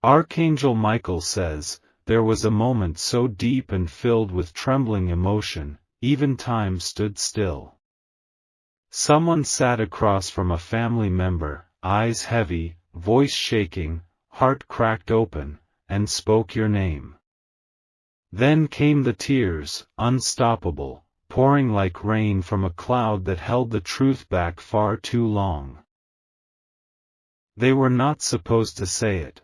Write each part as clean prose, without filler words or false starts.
Archangel Michael says, "There was a moment so deep and filled with trembling emotion, even time stood still. Someone sat across from a family member, eyes heavy, voice shaking, heart cracked open, and spoke your name. Then came the tears, unstoppable, pouring like rain from a cloud that held the truth back far too long. They were not supposed to say it.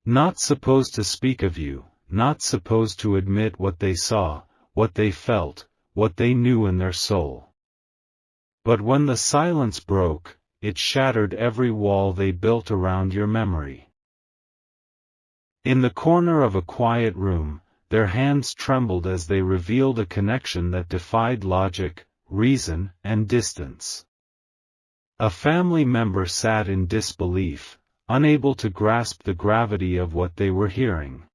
Not supposed to speak of you, not supposed to admit what they saw, what they felt, what they knew in their soul. But when the silence broke, it shattered every wall they built around your memory. In the corner of a quiet room, their hands trembled as they revealed a connection that defied logic, reason, and distance. A family member sat in disbelief, unable to grasp the gravity of what they were hearing.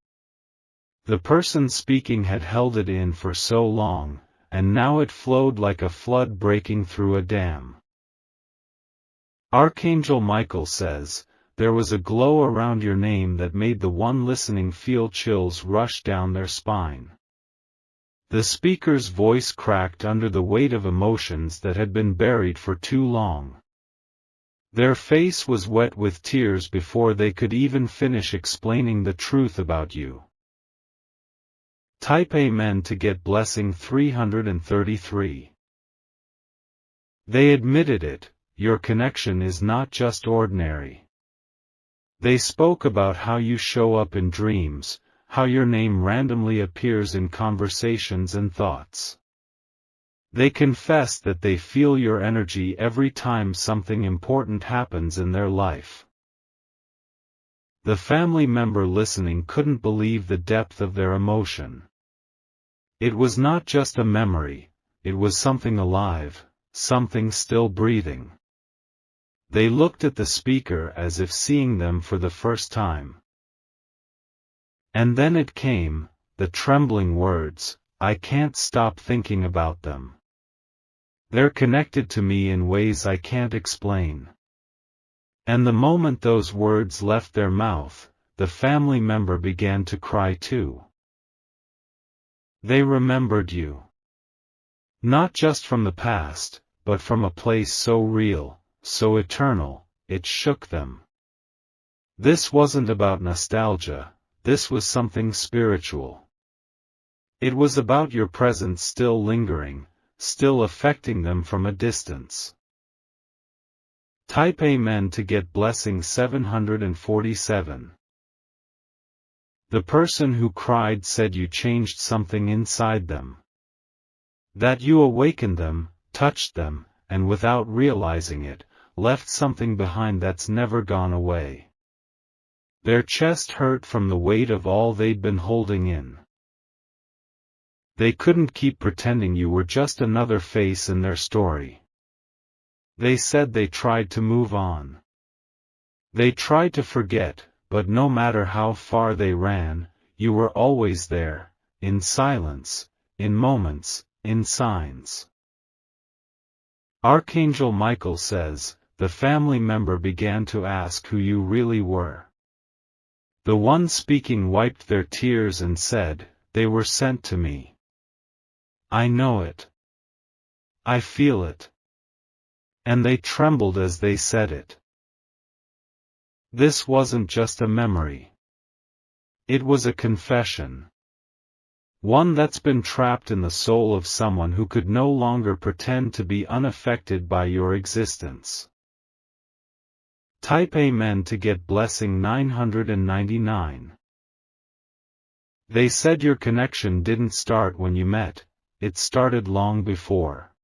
The person speaking had held it in for so long, and now it flowed like a flood breaking through a dam. Archangel Michael says, "There was a glow around your name that made the one listening feel chills rush down their spine." The speaker's voice cracked under the weight of emotions that had been buried for too long. Their face was wet with tears before they could even finish explaining the truth about you. Type Amen to get blessing 333. They admitted it, your connection is not just ordinary. They spoke about how you show up in dreams, how your name randomly appears in conversations and thoughts. They confess that they feel your energy every time something important happens in their life. The family member listening couldn't believe the depth of their emotion. It was not just a memory, it was something alive, something still breathing. They looked at the speaker as if seeing them for the first time. And then it came, the trembling words, "I can't stop thinking about them. They're connected to me in ways I can't explain." And the moment those words left their mouth, the family member began to cry too. They remembered you. Not just from the past, but from a place so real, so eternal, it shook them. This wasn't about nostalgia, this was something spiritual. It was about your presence still lingering, still affecting them from a distance. Type Amen to get blessing 747. The person who cried said you changed something inside them. That you awakened them, touched them, and without realizing it, left something behind that's never gone away. Their chest hurt from the weight of all they'd been holding in. They couldn't keep pretending you were just another face in their story. They said they tried to move on. They tried to forget, but no matter how far they ran, you were always there, in silence, in moments, in signs. Archangel Michael says, the family member began to ask who you really were. The one speaking wiped their tears and said, "They were sent to me. I know it. I feel it." And they trembled as they said it. This wasn't just a memory. It was a confession. One that's been trapped in the soul of someone who could no longer pretend to be unaffected by your existence. Type Amen to get blessing 999. They said your connection didn't start when you met, it started long before.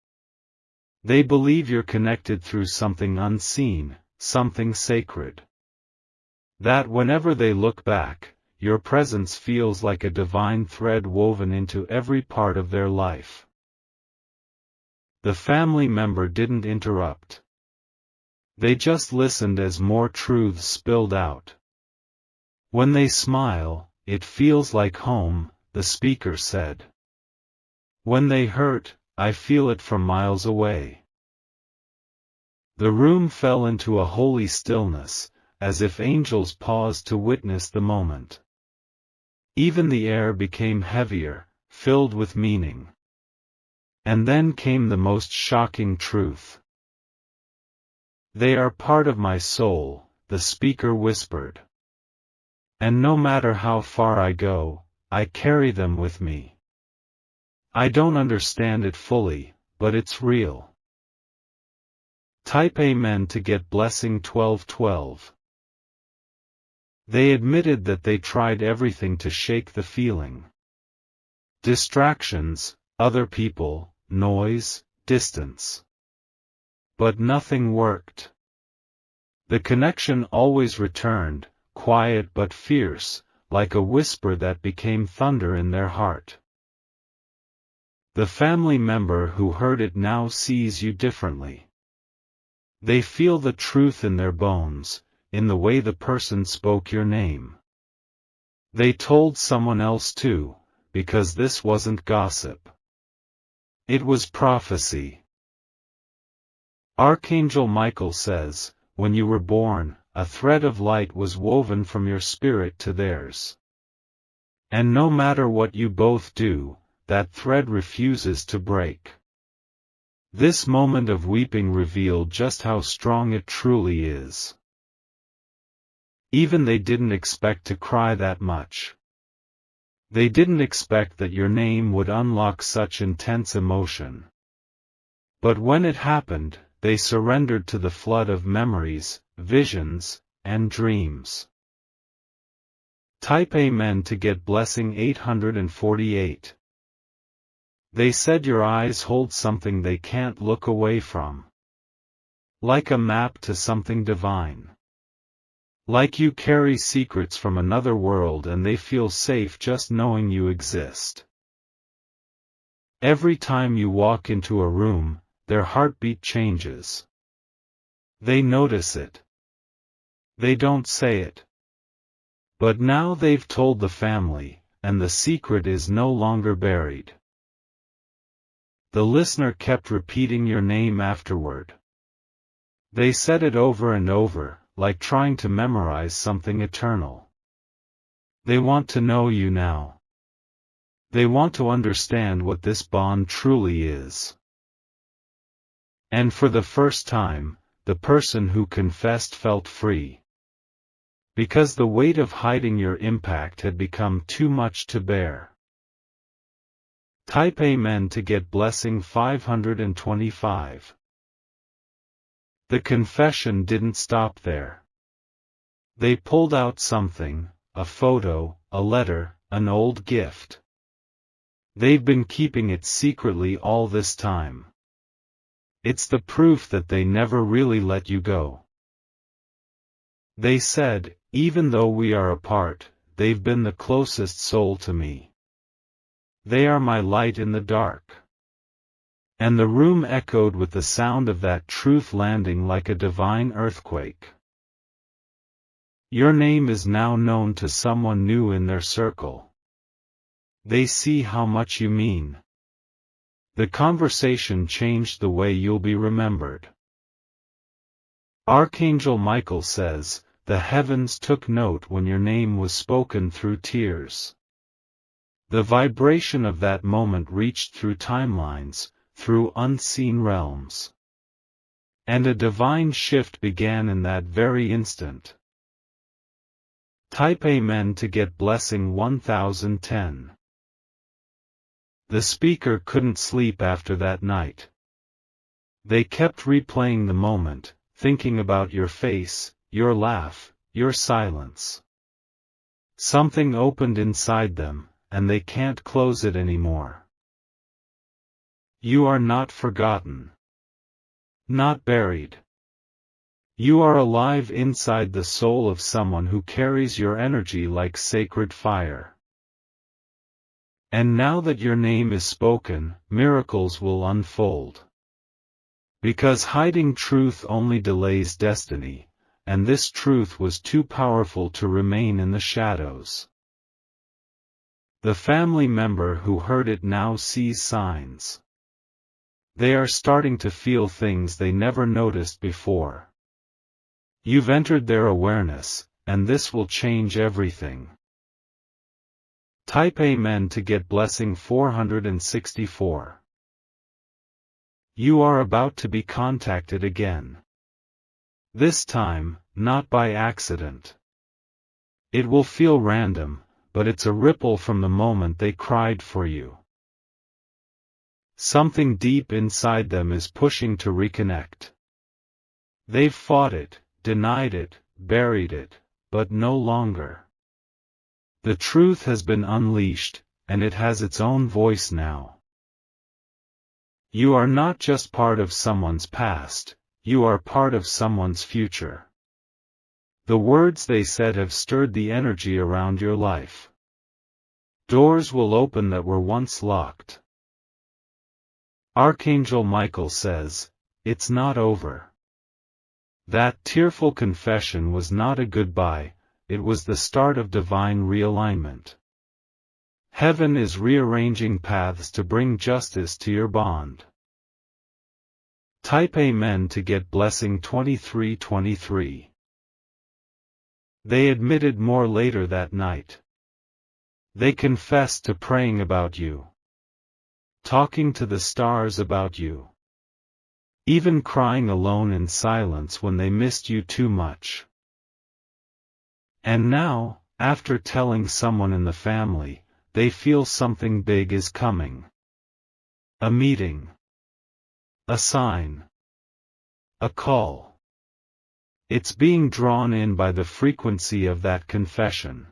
They believe you're connected through something unseen, something sacred. That whenever they look back, your presence feels like a divine thread woven into every part of their life. The family member didn't interrupt. They just listened as more truths spilled out. When they smile, it feels like home, the speaker said. When they hurt, I feel it from miles away. The room fell into a holy stillness, as if angels paused to witness the moment. Even the air became heavier, filled with meaning. And then came the most shocking truth. "They are part of my soul," the speaker whispered. "And no matter how far I go, I carry them with me. I don't understand it fully, but it's real." Type Amen to get blessing 1212. They admitted that they tried everything to shake the feeling. Distractions, other people, noise, distance. But nothing worked. The connection always returned, quiet but fierce, like a whisper that became thunder in their heart. The family member who heard it now sees you differently. They feel the truth in their bones, in the way the person spoke your name. They told someone else too, because this wasn't gossip. It was prophecy. Archangel Michael says, when you were born, a thread of light was woven from your spirit to theirs. And no matter what you both do, that thread refuses to break. This moment of weeping revealed just how strong it truly is. Even they didn't expect to cry that much. They didn't expect that your name would unlock such intense emotion. But when it happened, they surrendered to the flood of memories, visions, and dreams. Type Amen to get blessing 848. They said your eyes hold something they can't look away from. Like a map to something divine. Like you carry secrets from another world and they feel safe just knowing you exist. Every time you walk into a room, their heartbeat changes. They notice it. They don't say it. But now they've told the family, and the secret is no longer buried. The listener kept repeating your name afterward. They said it over and over, like trying to memorize something eternal. They want to know you now. They want to understand what this bond truly is. And for the first time, the person who confessed felt free. Because the weight of hiding your impact had become too much to bear. Type Amen to get blessing 525. The confession didn't stop there. They pulled out something, a photo, a letter, an old gift. They've been keeping it secretly all this time. It's the proof that they never really let you go. They said, even though we are apart, they've been the closest soul to me. They are my light in the dark. And the room echoed with the sound of that truth landing like a divine earthquake. Your name is now known to someone new in their circle. They see how much you mean. The conversation changed the way you'll be remembered. Archangel Michael says, the heavens took note when your name was spoken through tears. The vibration of that moment reached through timelines, through unseen realms. And a divine shift began in that very instant. Type Amen to get blessing 1010. The speaker couldn't sleep after that night. They kept replaying the moment, thinking about your face, your laugh, your silence. Something opened inside them, and they can't close it anymore. You are not forgotten. Not buried. You are alive inside the soul of someone who carries your energy like sacred fire. And now that your name is spoken, miracles will unfold. Because hiding truth only delays destiny, and this truth was too powerful to remain in the shadows. The family member who heard it now sees signs. They are starting to feel things they never noticed before. You've entered their awareness, and this will change everything. Type Amen to get blessing 464. You are about to be contacted again. This time, not by accident. It will feel random, but it's a ripple from the moment they cried for you. Something deep inside them is pushing to reconnect. They've fought it, denied it, buried it, but no longer. The truth has been unleashed, and it has its own voice now. You are not just part of someone's past, you are part of someone's future. The words they said have stirred the energy around your life. Doors will open that were once locked. Archangel Michael says, "It's not over." That tearful confession was not a goodbye, it was the start of divine realignment. Heaven is rearranging paths to bring justice to your bond. Type Amen to get blessing 2323. They admitted more later that night. They confessed to praying about you, talking to the stars about you, even crying alone in silence when they missed you too much. And now, after telling someone in the family, they feel something big is coming. A meeting. A sign. A call. It's being drawn in by the frequency of that confession.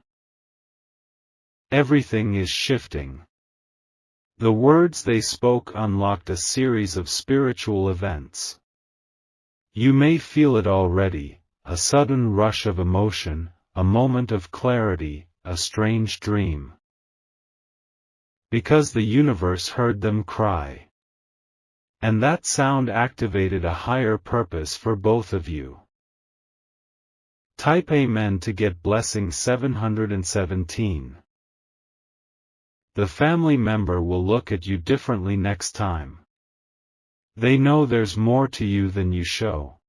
Everything is shifting. The words they spoke unlocked a series of spiritual events. You may feel it already, a sudden rush of emotion, a moment of clarity, a strange dream. Because the universe heard them cry. And that sound activated a higher purpose for both of you. Type Amen to get blessing 717. The family member will look at you differently next time. They know there's more to you than you show.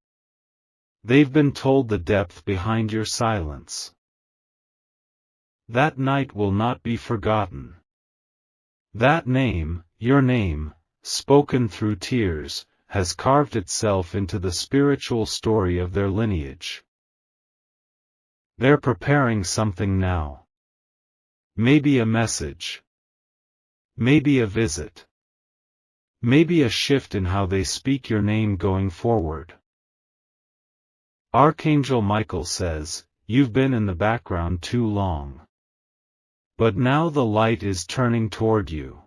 They've been told the depth behind your silence. That night will not be forgotten. That name, your name, spoken through tears, has carved itself into the spiritual story of their lineage. They're preparing something now. Maybe a message. Maybe a visit. Maybe a shift in how they speak your name going forward. Archangel Michael says, "You've been in the background too long. But now the light is turning toward you.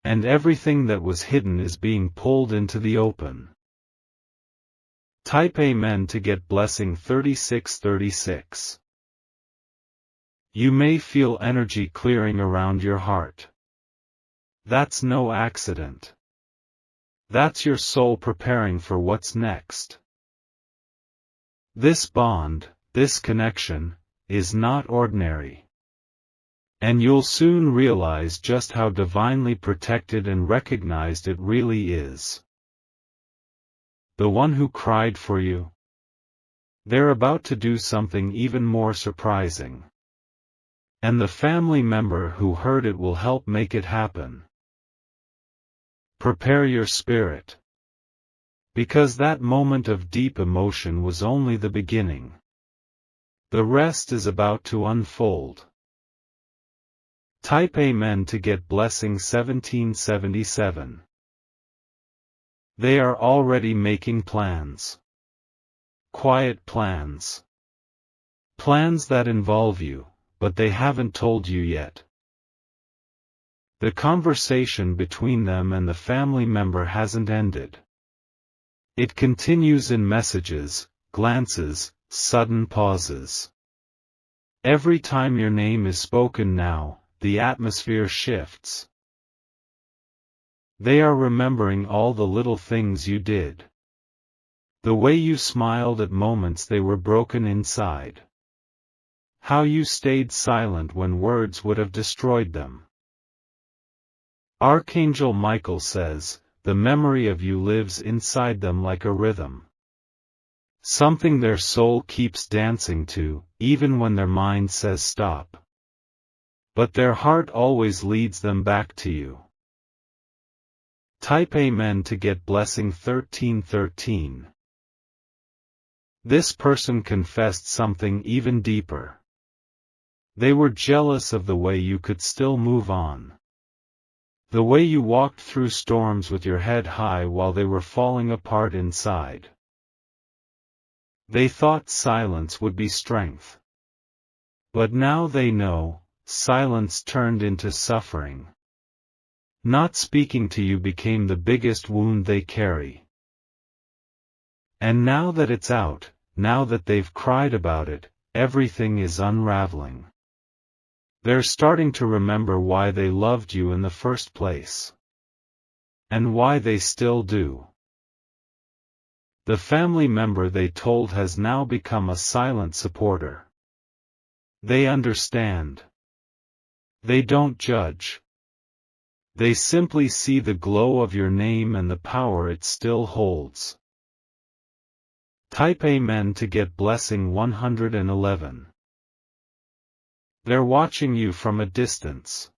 And everything that was hidden is being pulled into the open." Type Amen to get blessing 3636. You may feel energy clearing around your heart. That's no accident. That's your soul preparing for what's next. This bond, this connection, is not ordinary. And you'll soon realize just how divinely protected and recognized it really is. The one who cried for you. They're about to do something even more surprising. And the family member who heard it will help make it happen. Prepare your spirit. Because that moment of deep emotion was only the beginning. The rest is about to unfold. Type Amen to get blessing 1777. They are already making plans. Quiet plans. Plans that involve you, but they haven't told you yet. The conversation between them and the family member hasn't ended. It continues in messages, glances, sudden pauses. Every time your name is spoken now, the atmosphere shifts. They are remembering all the little things you did. The way you smiled at moments they were broken inside. How you stayed silent when words would have destroyed them. Archangel Michael says, the memory of you lives inside them like a rhythm. Something their soul keeps dancing to, even when their mind says stop. But their heart always leads them back to you. Type Amen to get blessing 1313. This person confessed something even deeper. They were jealous of the way you could still move on. The way you walked through storms with your head high while they were falling apart inside. They thought silence would be strength. But now they know, silence turned into suffering. Not speaking to you became the biggest wound they carry. And now that it's out, now that they've cried about it, everything is unraveling. They're starting to remember why they loved you in the first place. And why they still do. The family member they told has now become a silent supporter. They understand. They don't judge. They simply see the glow of your name and the power it still holds. Type Amen to get blessing 111. They're watching you from a distance.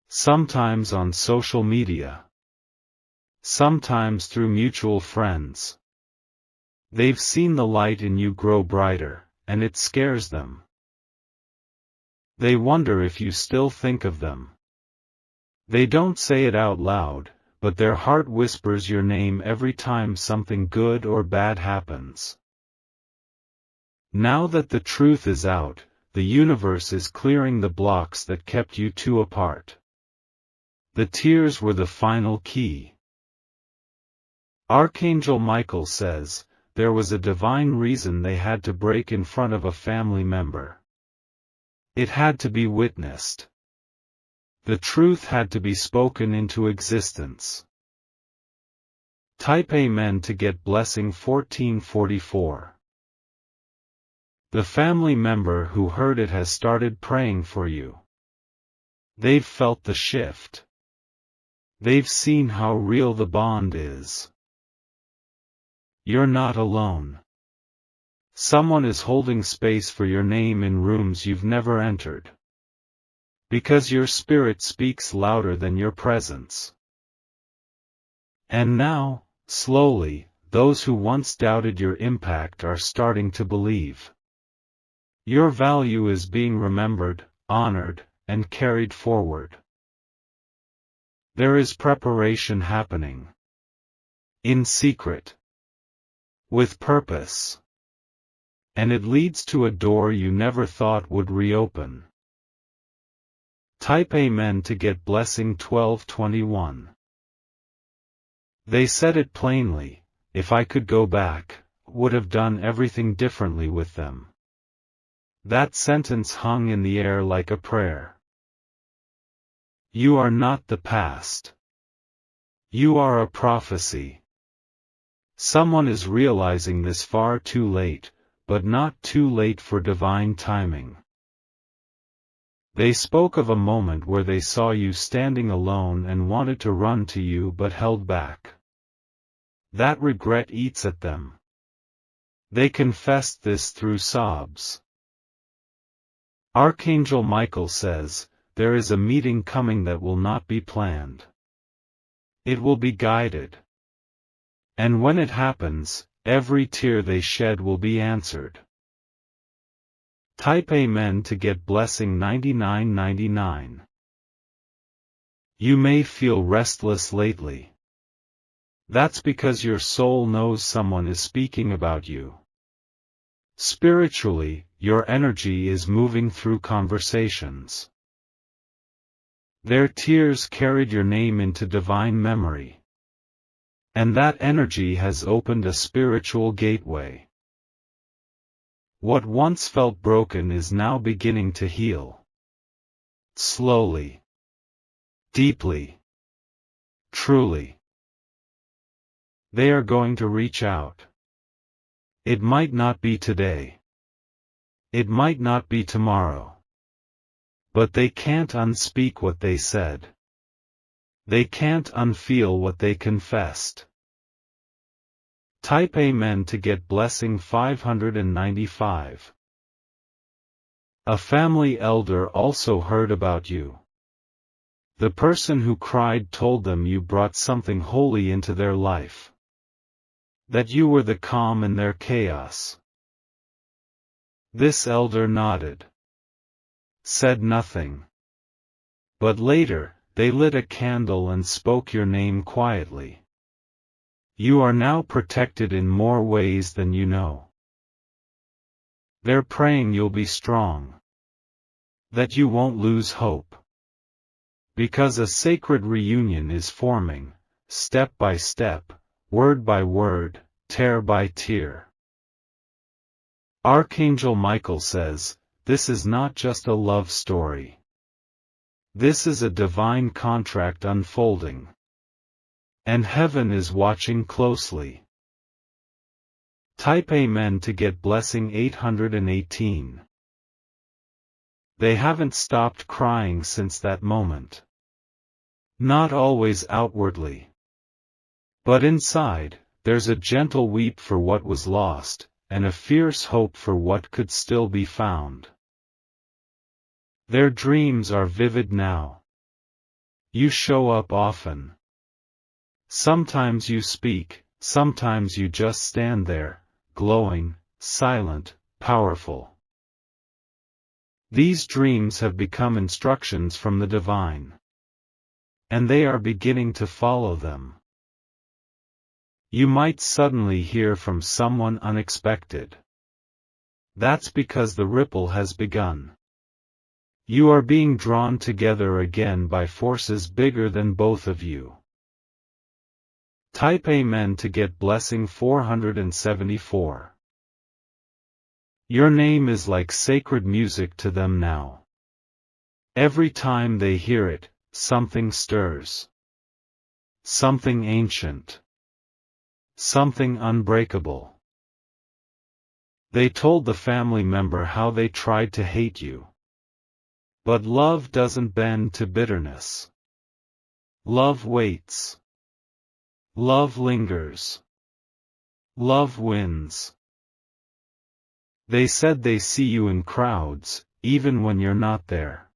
Sometimes on social media. Sometimes through mutual friends. They've seen the light in you grow brighter, and it scares them. They wonder if you still think of them. They don't say it out loud, but their heart whispers your name every time something good or bad happens. Now that the truth is out, the universe is clearing the blocks that kept you two apart. The tears were the final key. Archangel Michael says, there was a divine reason they had to break in front of a family member. It had to be witnessed. The truth had to be spoken into existence. Type Amen to get blessing 1444. The family member who heard it has started praying for you. They've felt the shift. They've seen how real the bond is. You're not alone. Someone is holding space for your name in rooms you've never entered. Because your spirit speaks louder than your presence. And now, slowly, those who once doubted your impact are starting to believe. Your value is being remembered, honored, and carried forward. There is preparation happening. In secret. With purpose. And it leads to a door you never thought would reopen. Type Amen to get blessing 1221. They said it plainly, if I could go back, would have done everything differently with them. That sentence hung in the air like a prayer. You are not the past. You are a prophecy. Someone is realizing this far too late, but not too late for divine timing. They spoke of a moment where they saw you standing alone and wanted to run to you but held back. That regret eats at them. They confessed this through sobs. Archangel Michael says, there is a meeting coming that will not be planned. It will be guided. And when it happens, every tear they shed will be answered. Type Amen to get blessing 9999. You may feel restless lately. That's because your soul knows someone is speaking about you. Spiritually, your energy is moving through conversations. Their tears carried your name into divine memory. And that energy has opened a spiritual gateway. What once felt broken is now beginning to heal. Slowly. Deeply. Truly. They are going to reach out. It might not be today. It might not be tomorrow. But they can't unspeak what they said. They can't unfeel what they confessed. Type Amen to get blessing 595. A family elder also heard about you. The person who cried told them you brought something holy into their life. That you were the calm in their chaos. This elder nodded. Said nothing. But later, they lit a candle and spoke your name quietly. You are now protected in more ways than you know. They're praying you'll be strong. That you won't lose hope. Because a sacred reunion is forming, step by step, word by word, tear by tear. Archangel Michael says, this is not just a love story. This is a divine contract unfolding. And heaven is watching closely. Type Amen to get blessing 818. They haven't stopped crying since that moment. Not always outwardly. But inside, there's a gentle weep for what was lost, and a fierce hope for what could still be found. Their dreams are vivid now. You show up often. Sometimes you speak, sometimes you just stand there, glowing, silent, powerful. These dreams have become instructions from the divine. And they are beginning to follow them. You might suddenly hear from someone unexpected. That's because the ripple has begun. You are being drawn together again by forces bigger than both of you. Type Amen to get blessing 474. Your name is like sacred music to them now. Every time they hear it, something stirs. Something ancient. Something unbreakable. They told the family member how they tried to hate you. But love doesn't bend to bitterness. Love waits. Love lingers. Love wins. They said they see you in crowds, even when you're not there.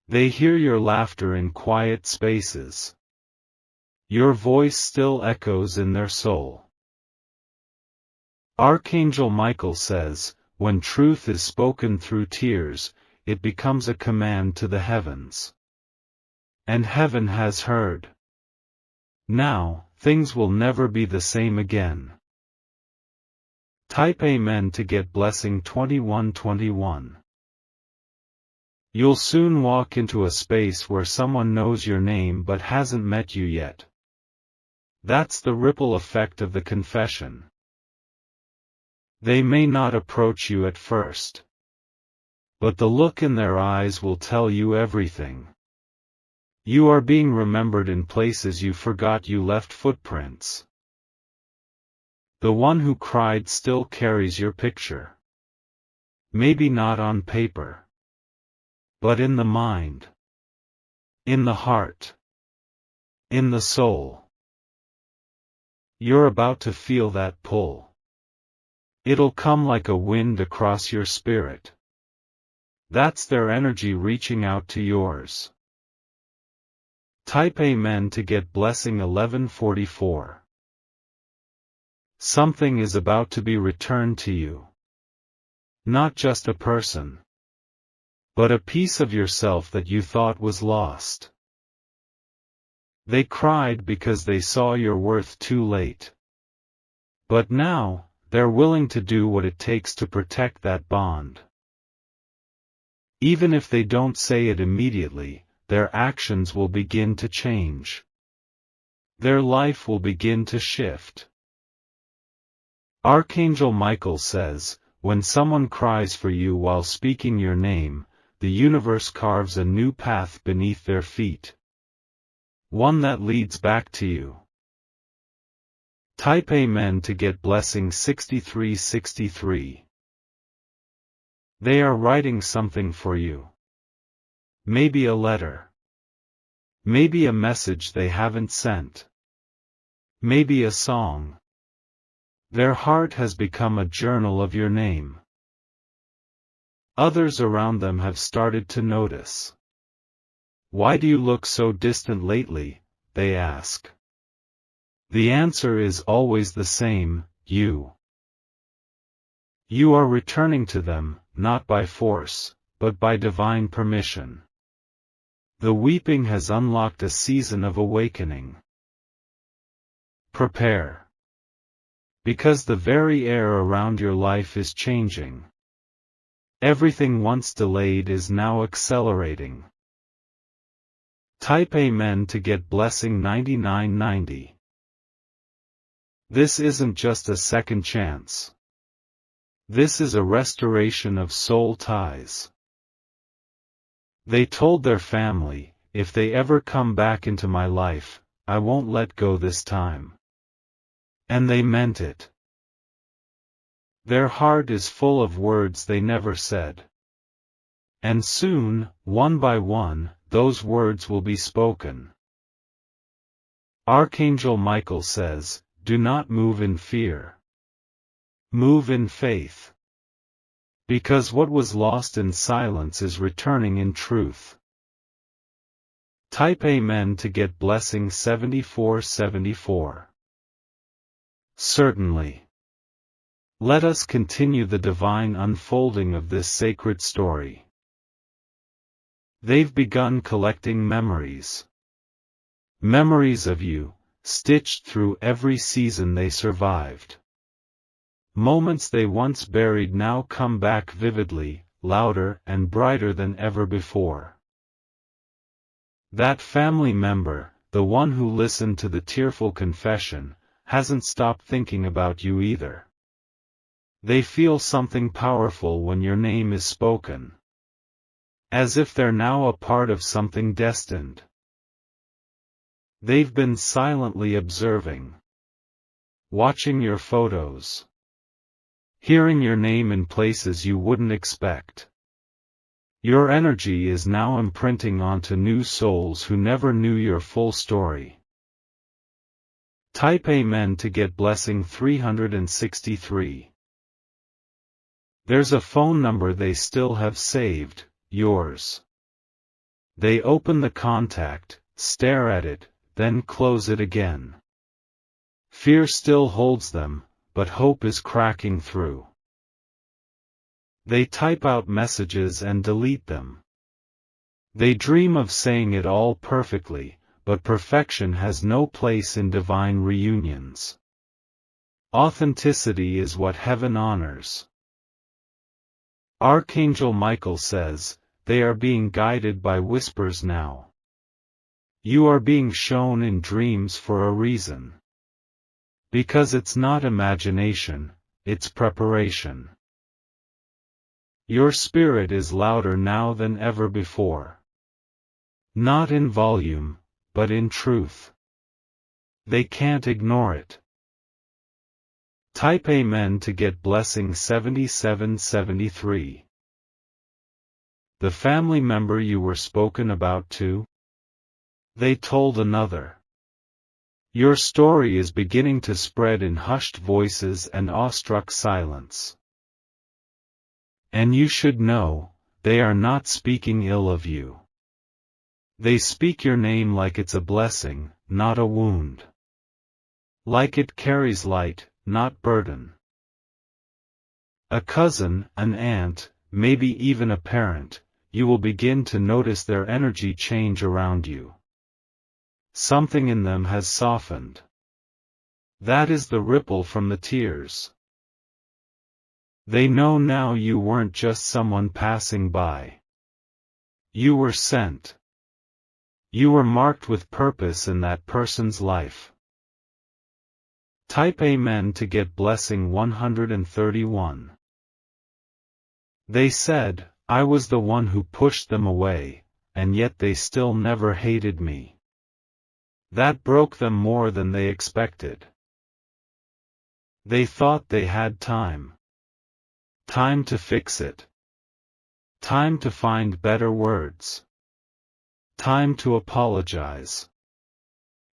They hear your laughter in quiet spaces. Your voice still echoes in their soul. Archangel Michael says, when truth is spoken through tears, it becomes a command to the heavens. And heaven has heard. Now, things will never be the same again. Type Amen to get blessing 2121. You'll soon walk into a space where someone knows your name but hasn't met you yet. That's the ripple effect of the confession. They may not approach you at first. But the look in their eyes will tell you everything. You are being remembered in places you forgot you left footprints. The one who cried still carries your picture. Maybe not on paper. But in the mind. In the heart. In the soul. You're about to feel that pull. It'll come like a wind across your spirit. That's their energy reaching out to yours. Type Amen to get blessing 1144. Something is about to be returned to you. Not just a person. But a piece of yourself that you thought was lost. They cried because they saw your worth too late. But now, they're willing to do what it takes to protect that bond. Even if they don't say it immediately, their actions will begin to change. Their life will begin to shift. Archangel Michael says, when someone cries for you while speaking your name, the universe carves a new path beneath their feet. One that leads back to you. Type Amen to get blessing 6363. They are writing something for you. Maybe a letter. Maybe a message they haven't sent. Maybe a song. Their heart has become a journal of your name. Others around them have started to notice. Why do you look so distant lately? They ask. The answer is always the same, you. You are returning to them, not by force, but by divine permission. The weeping has unlocked a season of awakening. Prepare. Because the very air around your life is changing. Everything once delayed is now accelerating. Type Amen to get blessing 9990. This isn't just a second chance. This is a restoration of soul ties. They told their family, if they ever come back into my life, I won't let go this time. And they meant it. Their heart is full of words they never said. And soon, one by one, those words will be spoken. Archangel Michael says, do not move in fear. Move in faith. Because what was lost in silence is returning in truth. Type Amen to get blessing 7474. Certainly. Let us continue the divine unfolding of this sacred story. They've begun collecting memories. Memories of you, stitched through every season they survived. Moments they once buried now come back vividly, louder and brighter than ever before. That family member, the one who listened to the tearful confession, hasn't stopped thinking about you either. They feel something powerful when your name is spoken. As if they're now a part of something destined. They've been silently observing. Watching your photos. Hearing your name in places you wouldn't expect. Your energy is now imprinting onto new souls who never knew your full story. Type Amen to get blessing 363. There's a phone number they still have saved, yours. They open the contact, stare at it, then close it again. Fear still holds them, but hope is cracking through. They type out messages and delete them. They dream of saying it all perfectly, but perfection has no place in divine reunions. Authenticity is what heaven honors. Archangel Michael says, they are being guided by whispers now. You are being shown in dreams for a reason. Because it's not imagination, it's preparation. Your spirit is louder now than ever before. Not in volume, but in truth. They can't ignore it. Type Amen to get blessing 7773. The family member you were spoken about to? They told another. Your story is beginning to spread in hushed voices and awestruck silence. And you should know, they are not speaking ill of you. They speak your name like it's a blessing, not a wound. Like it carries light, not burden. A cousin, an aunt, maybe even a parent, you will begin to notice their energy change around you. Something in them has softened. That is the ripple from the tears. They know now you weren't just someone passing by. You were sent. You were marked with purpose in that person's life. Type Amen to get blessing 131. They said, I was the one who pushed them away, and yet they still never hated me. That broke them more than they expected. They thought they had time. Time to fix it. Time to find better words. Time to apologize.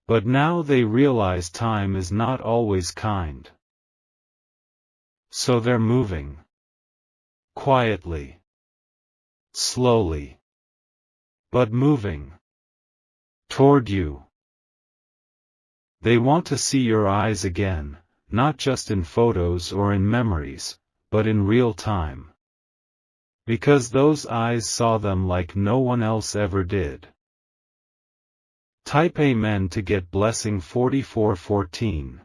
But now they realize time is not always kind. So they're moving. Quietly. Slowly. But moving. Toward you. They want to see your eyes again, not just in photos or in memories, but in real time. Because those eyes saw them like no one else ever did. Type Amen to get blessing 4414.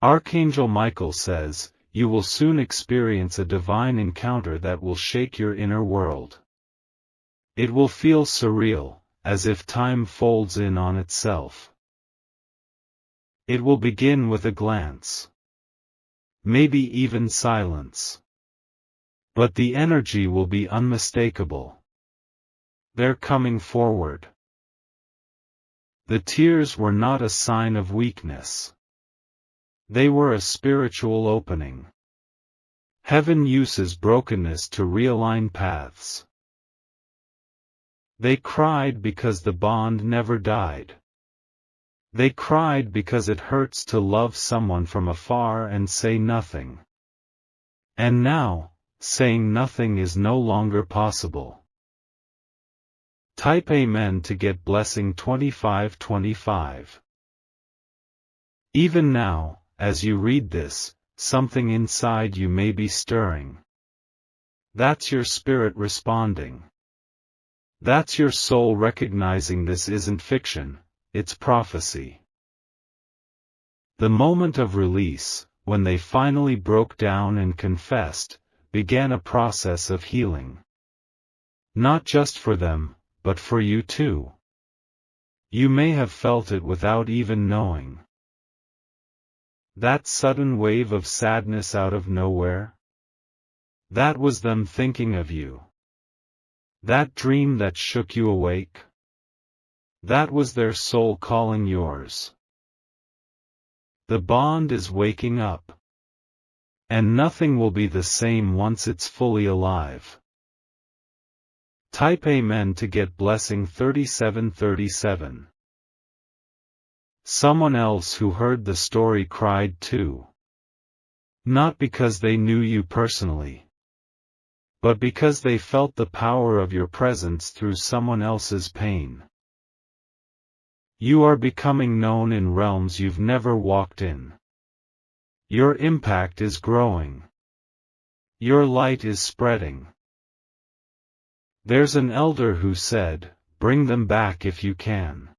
Archangel Michael says, you will soon experience a divine encounter that will shake your inner world. It will feel surreal, as if time folds in on itself. It will begin with a glance. Maybe even silence. But the energy will be unmistakable. They're coming forward. The tears were not a sign of weakness. They were a spiritual opening. Heaven uses brokenness to realign paths. They cried because the bond never died. They cried because it hurts to love someone from afar and say nothing. And now, saying nothing is no longer possible. Type Amen to get blessing 2525. Even now, as you read this, something inside you may be stirring. That's your spirit responding. That's your soul recognizing this isn't fiction, it's prophecy. The moment of release, when they finally broke down and confessed, began a process of healing. Not just for them, but for you too. You may have felt it without even knowing. That sudden wave of sadness out of nowhere? That was them thinking of you. That dream that shook you awake? That was their soul calling yours. The bond is waking up. And nothing will be the same once it's fully alive. Type Amen to get blessing 3737. Someone else who heard the story cried too. Not because they knew you personally, but because they felt the power of your presence through someone else's pain. You are becoming known in realms you've never walked in. Your impact is growing. Your light is spreading. There's an elder who said, bring them back if you can.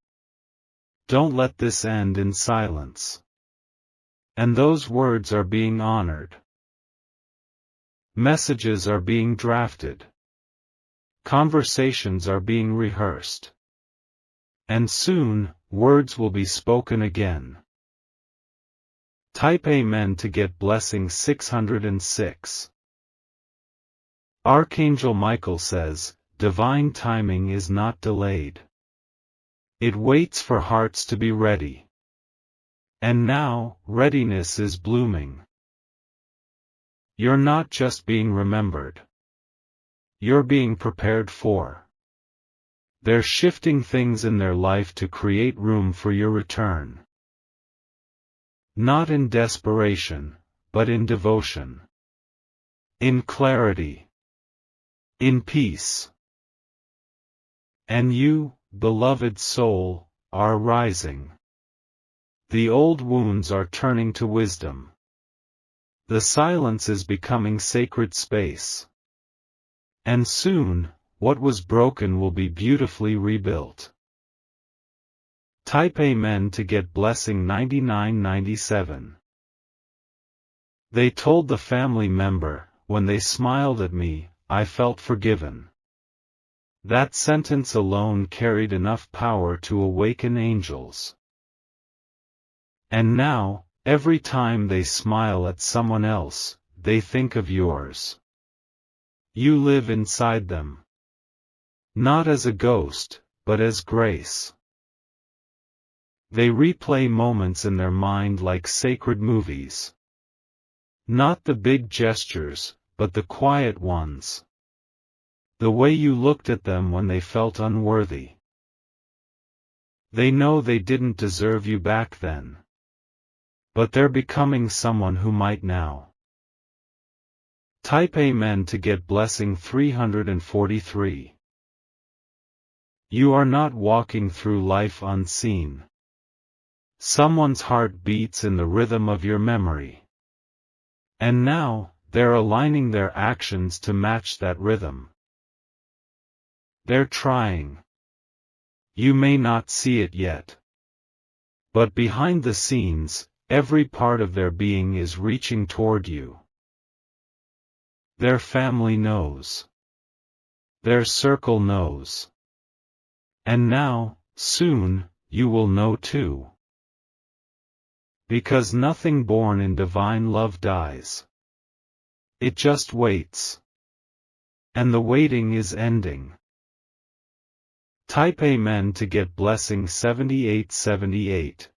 Don't let this end in silence. And those words are being honored. Messages are being drafted. Conversations are being rehearsed. And soon, words will be spoken again. Type Amen to get blessing 606. Archangel Michael says, divine timing is not delayed. It waits for hearts to be ready. And now, readiness is blooming. You're not just being remembered. You're being prepared for. They're shifting things in their life to create room for your return. Not in desperation, but in devotion. In clarity. In peace. And you, beloved soul, are rising. The old wounds are turning to wisdom. The silence is becoming sacred space. And soon, what was broken will be beautifully rebuilt. Type Amen to get blessing 9997. They told the family member, when they smiled at me, I felt forgiven. That sentence alone carried enough power to awaken angels. And now, every time they smile at someone else, they think of yours. You live inside them. Not as a ghost, but as grace. They replay moments in their mind like sacred movies. Not the big gestures, but the quiet ones. The way you looked at them when they felt unworthy. They know they didn't deserve you back then. but they're becoming someone who might now. Type Amen to get blessing 343. You are not walking through life unseen. Someone's heart beats in the rhythm of your memory. And now, they're aligning their actions to match that rhythm. They're trying. You may not see it yet. But behind the scenes, every part of their being is reaching toward you. Their family knows. Their circle knows. And now, soon, you will know too. Because nothing born in divine love dies. It just waits. And the waiting is ending. Type Amen to get blessing 7878.